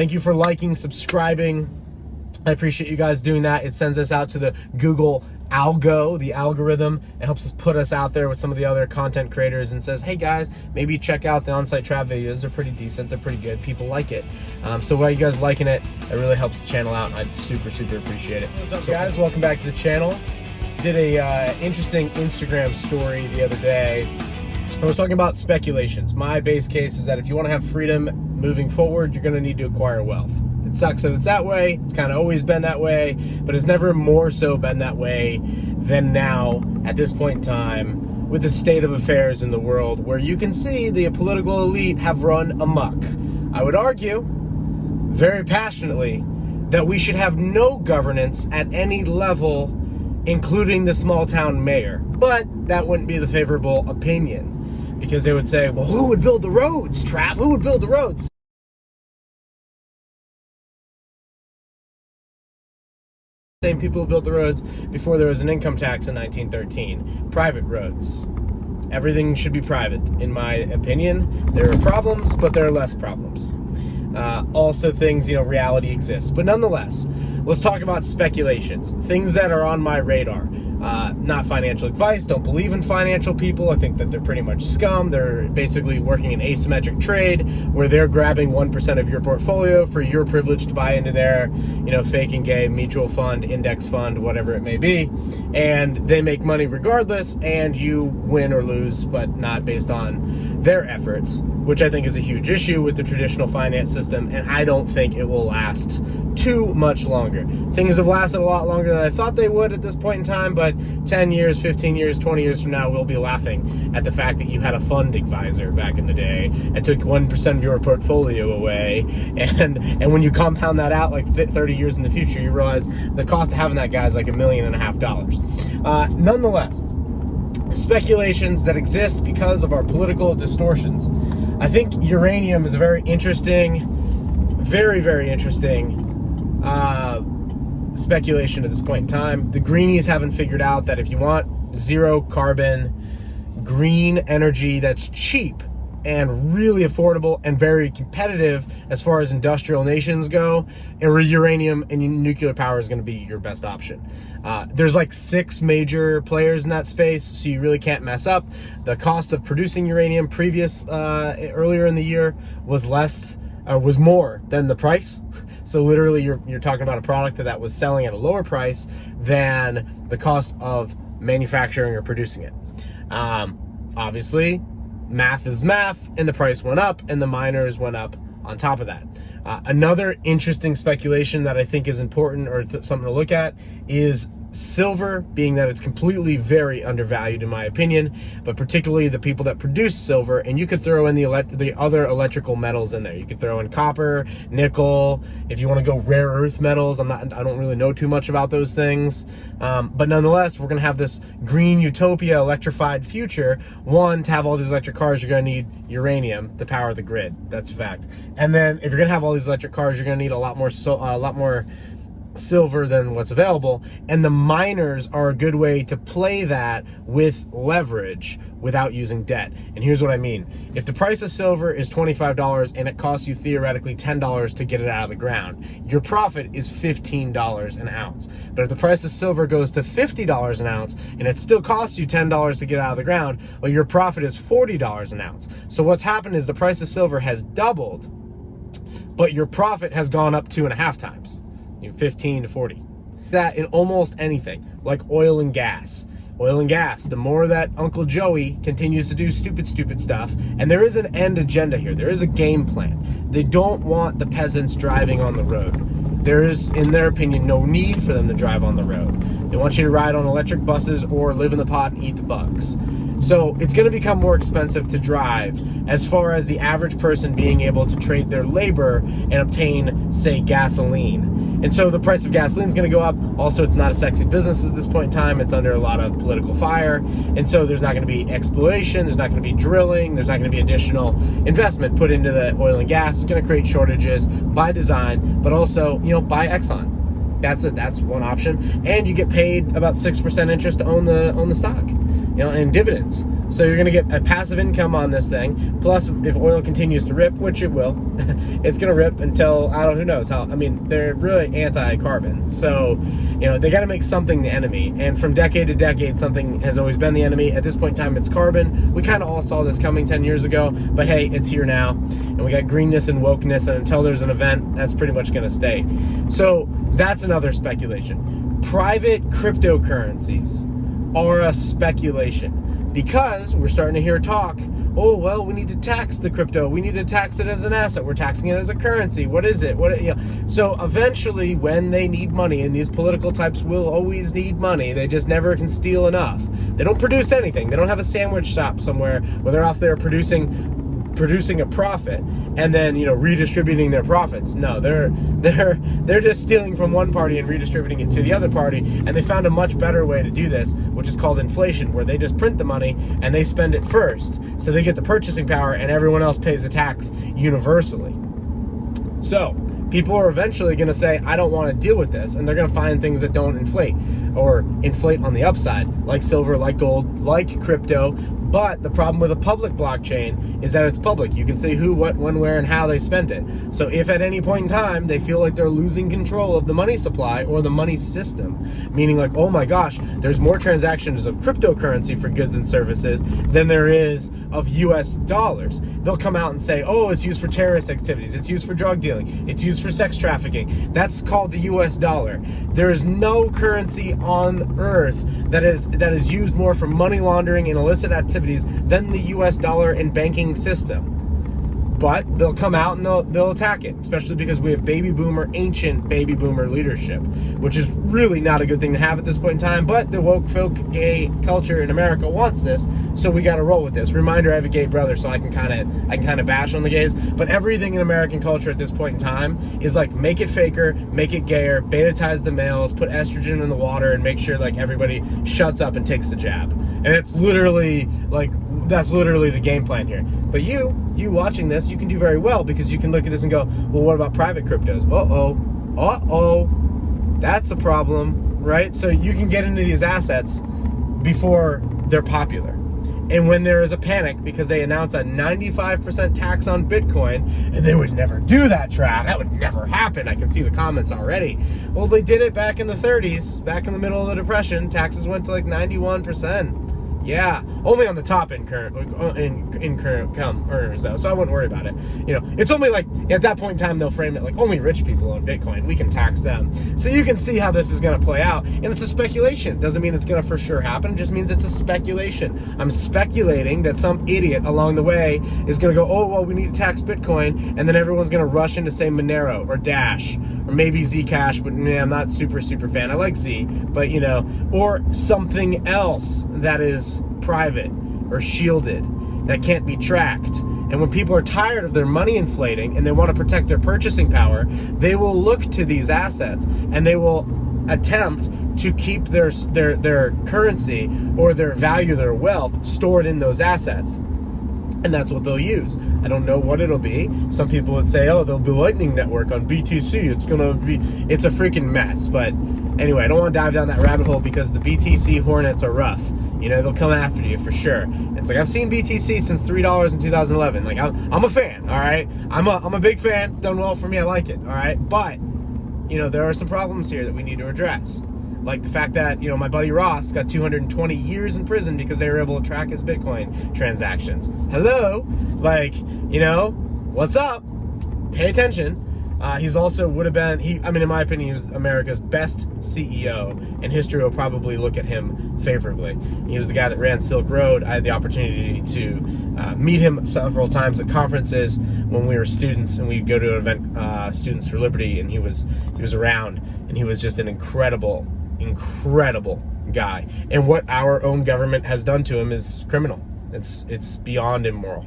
Thank you for liking, subscribing. I appreciate you guys doing that. It sends us out to the Google algo, the algorithm. It helps us put us out there with some of the other content creators and says, hey guys, maybe check out the OnSiteTrav videos. They're pretty decent. They're pretty good. People like it. So while you guys liking it, it really helps the channel out, and I'd super appreciate it. What's up, guys? Welcome back to the channel. Did a interesting Instagram story the other day. I was talking about speculations. My base case is that if you want to have freedom moving forward, you're going to need to acquire wealth. It sucks that it's that way. It's kind of always been that way, but it's never more so been that way than now at this point in time with the state of affairs in the world, where you can see the political elite have run amok. I would argue very passionately that we should have no governance at any level, including the small town mayor. But that wouldn't be the favorable opinion, because they would say, well, who would build the roads, Trav? Who would build the roads? Same people who built the roads before there was an income tax in 1913. Private roads. Everything should be private, in my opinion. There are problems, but there are less problems. Also things, reality exists. But nonetheless, let's talk about speculations. Things that are on my radar. Not financial advice. Don't believe in financial people. I think that they're pretty much scum. They're basically working an asymmetric trade where they're grabbing 1% of your portfolio for your privilege to buy into their, fake and gay mutual fund, index fund, whatever it may be. And they make money regardless, and you win or lose, but not based on their efforts, which I think is a huge issue with the traditional finance system, and I don't think it will last too much longer. Things have lasted a lot longer than I thought they would at this point in time, but 10 years, 15 years, 20 years from now, we'll be laughing at the fact that you had a fund advisor back in the day and took 1% of your portfolio away, and when you compound that out like 30 years in the future, you realize the cost of having that guy is like $1.5 million. Nonetheless, speculations that exist because of our political distortions. I think uranium is a very interesting, very interesting speculation at this point in time. The greenies haven't figured out that if you want zero carbon, green energy that's cheap and really affordable and very competitive as far as industrial nations go, and uranium and nuclear power is going to be your best option. There's like 6 major players in that space, so you really can't mess up. The cost of producing uranium earlier in the year was more than the price. So literally you're talking about a product that was selling at a lower price than the cost of manufacturing or producing it. Obviously, math is math, and the price went up, and the miners went up on top of that. Another interesting speculation that I think is important, or something to look at, is silver, being that it's completely very undervalued in my opinion, but particularly the people that produce silver. And you could throw in the other electrical metals in there. You could throw in copper, nickel. If you want to go rare earth metals, I don't really know too much about those things, but nonetheless, we're gonna have this green utopia, electrified future. One, to have all these electric cars, you're gonna need uranium to power the grid. That's a fact. And then if you're gonna have all these electric cars, you're gonna need a lot more silver than what's available, and the miners are a good way to play that with leverage without using debt. And here's what I mean. If the price of silver is $25 and it costs you theoretically $10 to get it out of the ground, your profit is $15 an ounce. But if the price of silver goes to $50 an ounce and it still costs you $10 to get it out of the ground, well, your profit is $40 an ounce. So what's happened is the price of silver has doubled, but your profit has gone up 2.5 times. 15 to 40. That in almost anything, like oil and gas. Oil and gas, the more that Uncle Joey continues to do stupid stuff, and there is an end agenda here. There is a game plan. They don't want the peasants driving on the road. There is, in their opinion, no need for them to drive on the road. They want you to ride on electric buses or live in the pod and eat the bugs. So it's going to become more expensive to drive, as far as the average person being able to trade their labor and obtain, say, gasoline. And so the price of gasoline is going to go up. Also, it's not a sexy business at this point in time. It's under a lot of political fire. And so there's not going to be exploration. There's not going to be drilling. There's not going to be additional investment put into the oil and gas. It's going to create shortages by design, but also, by Exxon. That's one option. And you get paid about 6% interest to own the stock, and dividends. So you're going to get a passive income on this thing. Plus, if oil continues to rip, which it will, it's going to rip until, who knows how. I mean, they're really anti-carbon. So, they got to make something the enemy. And from decade to decade, something has always been the enemy. At this point in time, it's carbon. We kind of all saw this coming 10 years ago, but hey, it's here now. And we got greenness and wokeness, and until there's an event, that's pretty much going to stay. So that's another speculation. Private cryptocurrencies are a speculation because we're starting to hear talk, oh, well, we need to tax the crypto. We need to tax it as an asset. We're taxing it as a currency. What is it? So eventually, when they need money, and these political types will always need money, they just never can steal enough. They don't produce anything. They don't have a sandwich shop somewhere where they're off there producing a profit and then redistributing their profits. No, they're just stealing from one party and redistributing it to the other party, and they found a much better way to do this, which is called inflation, where they just print the money and they spend it first, so they get the purchasing power and everyone else pays the tax universally. So people are eventually going to say, I don't want to deal with this, and they're going to find things that don't inflate, or inflate on the upside, like silver, like gold, like crypto. But the problem with a public blockchain is that it's public. You can say who, what, when, where, and how they spent it. So if at any point in time they feel like they're losing control of the money supply or the money system, meaning like, oh my gosh, there's more transactions of cryptocurrency for goods and services than there is of US dollars, they'll come out and say, oh, it's used for terrorist activities, it's used for drug dealing, it's used for sex trafficking. That's called the US dollar. There is no currency on earth that is used more for money laundering and illicit activities than the US dollar and banking system. But they'll come out and they'll attack it, especially because we have ancient baby boomer leadership, which is really not a good thing to have at this point in time. But the woke folk gay culture in America wants this, so we got to roll with this. Reminder: I have a gay brother, so I can kind of bash on the gays. But everything in American culture at this point in time is like, make it faker, make it gayer, beta-tize the males, put estrogen in the water, and make sure like everybody shuts up and takes the jab. And it's literally like, that's literally the game plan here. But you watching this, you can do very well, because you can look at this and go, well, what about private cryptos? That's a problem, right? So you can get into these assets before they're popular. And when there is a panic because they announce a 95% tax on Bitcoin, and they would never do that, Trav. That would never happen. I can see the comments already. Well, they did it back in the 30s, back in the middle of the Depression. Taxes went to like 91%. Yeah, only on the top income earners though, so I wouldn't worry about it. It's only like at that point in time they'll frame it like only rich people own Bitcoin. We can tax them. So you can see how this is going to play out, and it's a speculation. Doesn't mean it's going to for sure happen. It just means it's a speculation. I'm speculating that some idiot along the way is going to go, oh well, we need to tax Bitcoin, and then everyone's going to rush into say Monero or Dash or maybe Zcash, but I'm not super fan. I like Z, but or something else that is private or shielded that can't be tracked. And when people are tired of their money inflating and they want to protect their purchasing power, they will look to these assets and they will attempt to keep their currency or their value, their wealth stored in those assets. And that's what they'll use. I don't know what it'll be. Some people would say, oh, there'll be Lightning Network on BTC. It's a freaking mess. But anyway, I don't want to dive down that rabbit hole because the BTC hornets are rough. They'll come after you for sure. It's like, I've seen BTC since $3 in 2011. Like, I'm a fan, all right? I'm a big fan. It's done well for me. I like it, all right? But, there are some problems here that we need to address. Like the fact that, my buddy Ross got 220 years in prison because they were able to track his Bitcoin transactions. Hello? Like, what's up? Pay attention. He's also in my opinion, he was America's best CEO, and history will probably look at him favorably. He was the guy that ran Silk Road. I had the opportunity to meet him several times at conferences when we were students, and we'd go to an event, Students for Liberty, and he was around, and he was just an incredible guy. And what our own government has done to him is criminal. It's beyond immoral.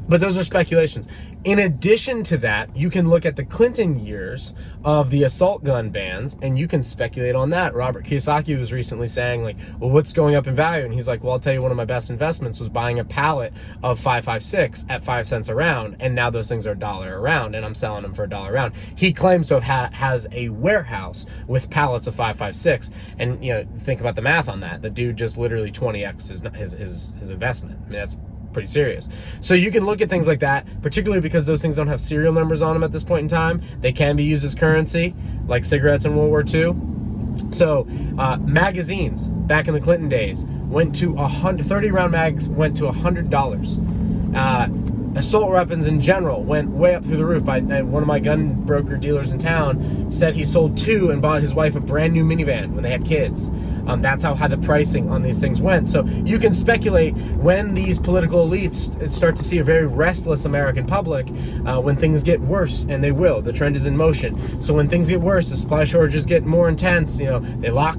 But those are speculations. In addition to that, you can look at the Clinton years of the assault gun bans, and you can speculate on that. Robert Kiyosaki was recently saying, like, well, what's going up in value? And he's like, well, I'll tell you, one of my best investments was buying a pallet of 5.56 at 5 cents a round, and now those things are $1 a round, and I'm selling them for $1 a round. He claims to have has a warehouse with pallets of 5.56, and, you know, think about the math on that. The dude just literally 20x his investment. I mean, that's pretty serious. So you can look at things like that, particularly because those things don't have serial numbers on them at this point in time. They can be used as currency, like cigarettes in World War II. So magazines back in the Clinton days went to 30 round mags went to $100. Assault weapons in general went way up through the roof. One of my gun broker dealers in town said he sold 2 and bought his wife a brand new minivan when they had kids. That's how high the pricing on these things went. So you can speculate when these political elites start to see a very restless American public, when things get worse, and they will. The trend is in motion. So when things get worse, the supply shortages get more intense, you know, they lock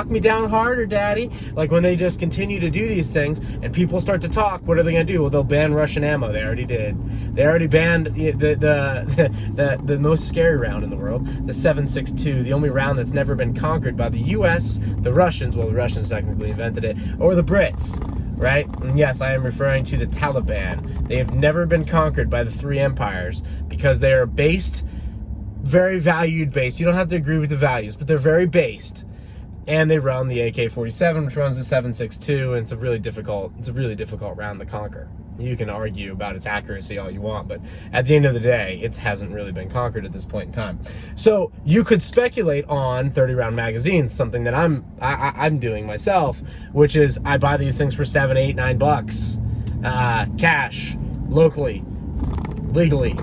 me down harder, daddy. Like when they just continue to do these things and people start to talk, what are they going to do? Well, they'll ban Russian ammo. They already did. They already banned the most scary round in the world, the 7.62, the only round that's never been conquered by the U.S., the Russians, well, the Russians technically invented it, or the Brits, right? And yes, I am referring to the Taliban. They have never been conquered by the 3 empires because they are based, very valued based. You don't have to agree with the values, but they're very based. And they run the AK-47, which runs the 7.62, and it's a really difficult round to conquer. You can argue about its accuracy all you want, but at the end of the day, it hasn't really been conquered at this point in time. So you could speculate on 30-round magazines, something that I'm doing myself, which is I buy these things for $7, $8, $9, cash, locally, legally.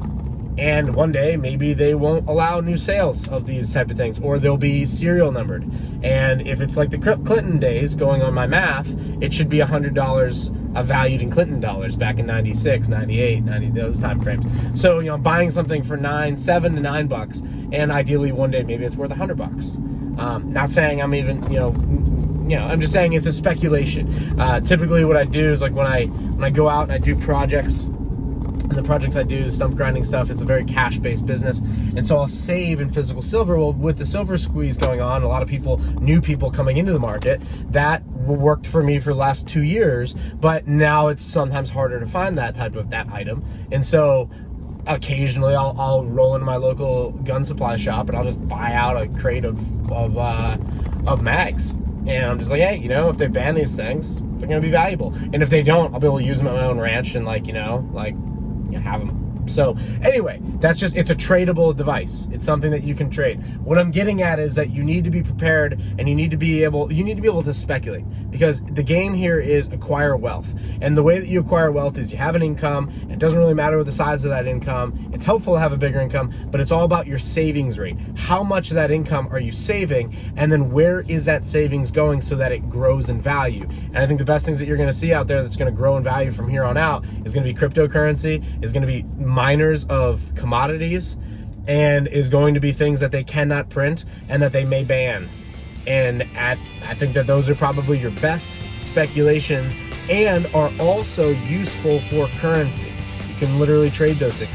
And one day, maybe they won't allow new sales of these type of things, or they'll be serial numbered. And if it's like the Clinton days, going on my math, it should be $100 valued in Clinton dollars back in 96, 98, 90, those time frames. So, you know, buying something for $7 to $9, and ideally one day maybe it's worth $100. Not saying I'm even, I'm just saying it's a speculation. Typically what I do is, like, when I go out and I do projects, and the projects I do, stump grinding stuff, it's a very cash-based business, and so I'll save in physical silver. Well, with the silver squeeze going on, a lot of people, new people coming into the market, that worked for me for the last 2 years, but now it's sometimes harder to find that item, and so occasionally I'll roll into my local gun supply shop and I'll just buy out a crate of mags. And I'm just like, hey, if they ban these things, they're going to be valuable. And if they don't, I'll be able to use them at my own ranch and have them. So anyway, it's a tradable device. It's something that you can trade. What I'm getting at is that you need to be prepared, and you need to be able to speculate, because the game here is acquire wealth. And the way that you acquire wealth is you have an income. It doesn't really matter what the size of that income. It's helpful to have a bigger income, but it's all about your savings rate. How much of that income are you saving? And then where is that savings going so that it grows in value? And I think the best things that you're going to see out there that's going to grow in value from here on out is going to be cryptocurrency, is going to be miners of commodities, and is going to be things that they cannot print and that they may ban. And I think that those are probably your best speculations, and are also useful for currency. You can literally trade those things.